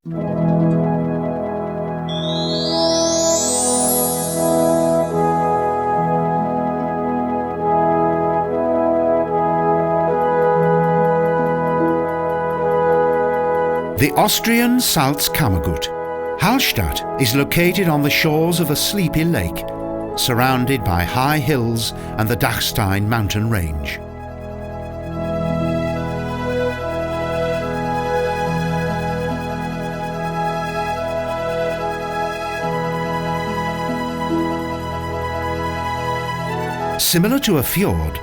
The Austrian Salzkammergut. Hallstatt is located on the shores of a sleepy lake, surrounded by high hills and the Dachstein Mountain Range. Similar to a fjord,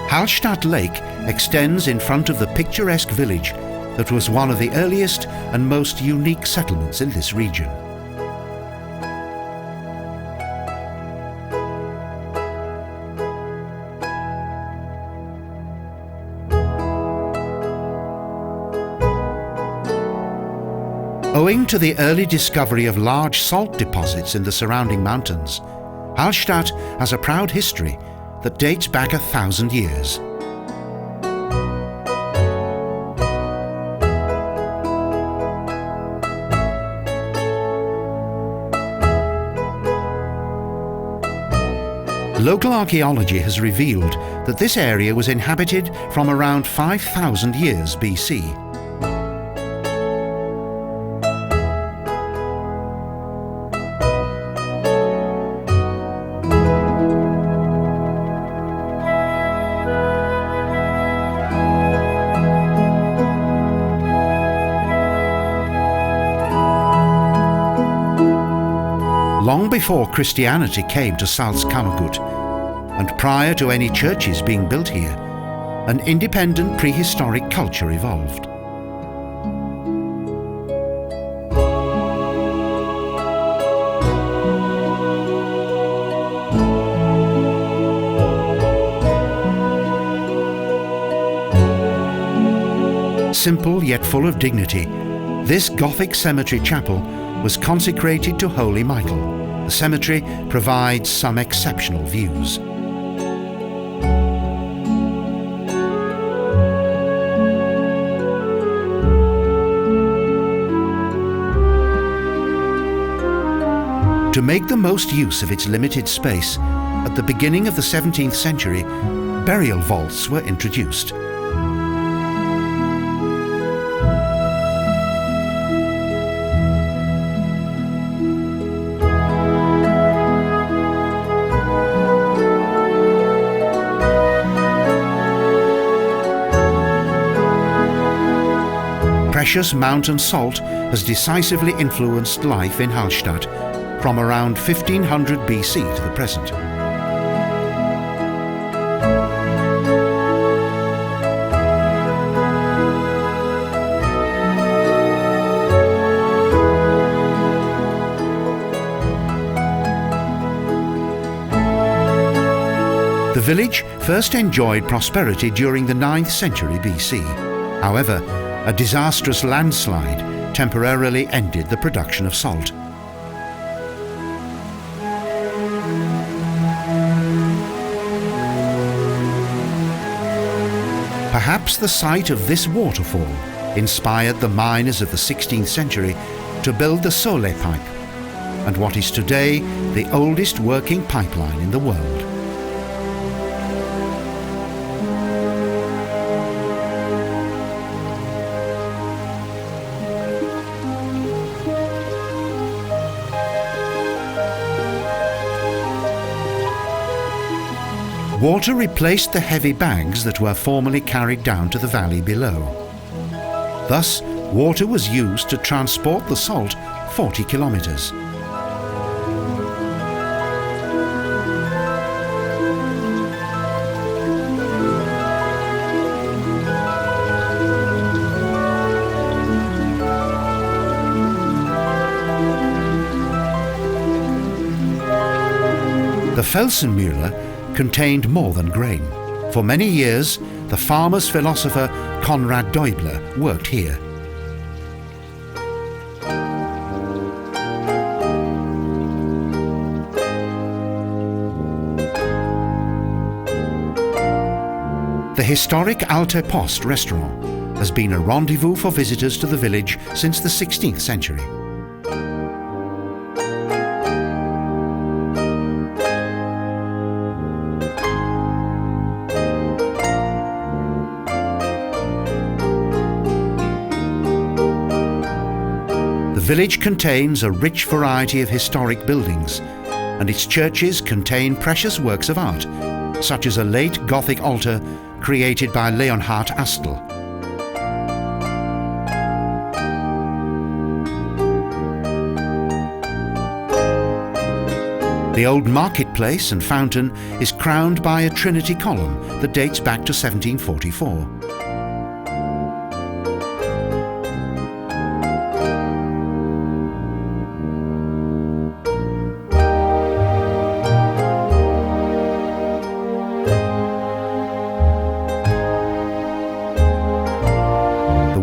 Hallstatt Lake extends in front of the picturesque village that was one of the earliest and most unique settlements in this region. Owing to the early discovery of large salt deposits in the surrounding mountains, Hallstatt has a proud history that dates back 1,000 years. Local archaeology has revealed that this area was inhabited from around 5,000 years BC. Long before Christianity came to Salzkammergut, and prior to any churches being built here, an independent prehistoric culture evolved. Simple yet full of dignity, this Gothic cemetery chapel was consecrated to Holy Michael. The cemetery provides some exceptional views. To make the most use of its limited space, at the beginning of the 17th century, burial vaults were introduced. Precious mountain salt has decisively influenced life in Hallstatt from around 1500 BC to the present. The village first enjoyed prosperity during the 9th century BC. However, a disastrous landslide temporarily ended the production of salt. Perhaps the sight of this waterfall inspired the miners of the 16th century to build the Sole pipe, and what is today the oldest working pipeline in the world. Water replaced the heavy bags that were formerly carried down to the valley below. Thus, water was used to transport the salt 40 kilometers. The Felsenmühle contained more than grain. For many years, the farmer's philosopher Konrad Deubler worked here. The historic Alte Post restaurant has been a rendezvous for visitors to the village since the 16th century. The village contains a rich variety of historic buildings, and its churches contain precious works of art, such as a late Gothic altar created by Leonhard Astl. The old marketplace and fountain is crowned by a trinity column that dates back to 1744.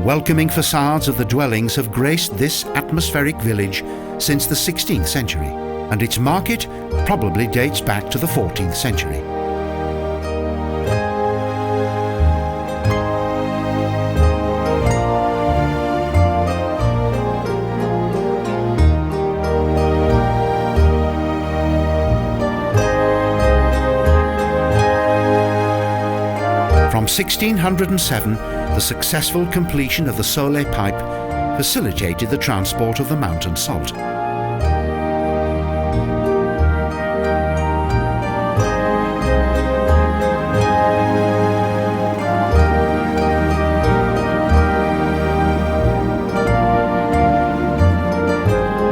Welcoming facades of the dwellings have graced this atmospheric village since the 16th century, and its market probably dates back to the 14th century. From 1607, the successful completion of the Soleil pipe facilitated the transport of the mountain salt.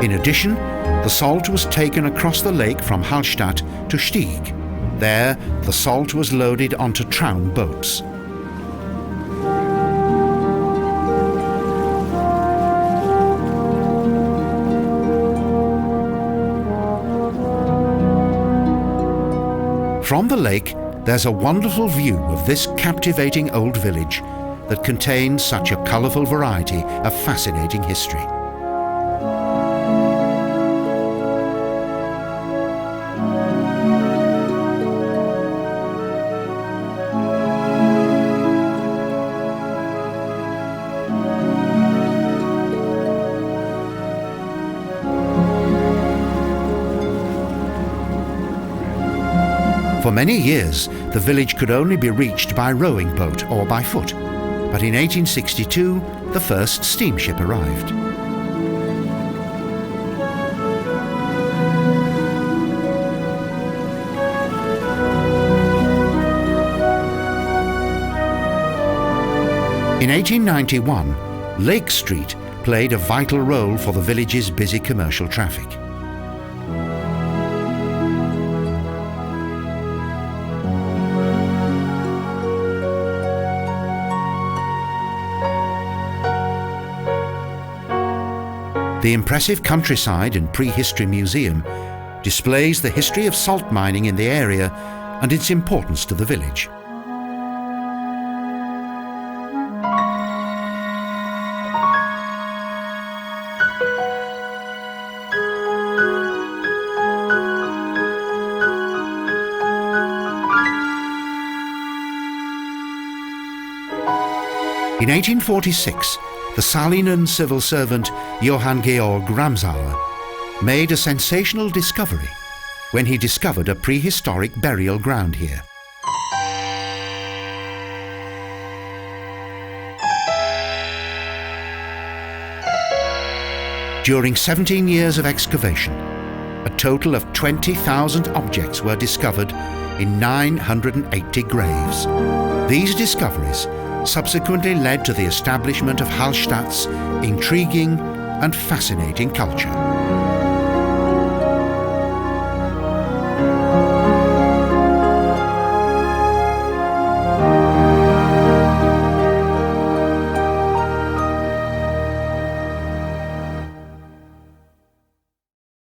In addition, the salt was taken across the lake from Hallstatt to Stieg. There, the salt was loaded onto Traun boats. From the lake, there's a wonderful view of this captivating old village that contains such a colourful variety of fascinating history. For many years, the village could only be reached by rowing boat or by foot, but in 1862, the first steamship arrived. In 1891, Lake Street played a vital role for the village's busy commercial traffic. The impressive countryside and prehistory museum displays the history of salt mining in the area and its importance to the village. In 1846, the Salinen civil servant Johann Georg Ramsauer made a sensational discovery when he discovered a prehistoric burial ground here. During 17 years of excavation, a total of 20,000 objects were discovered in 980 graves. These discoveries subsequently led to the establishment of Hallstatt's intriguing and fascinating culture.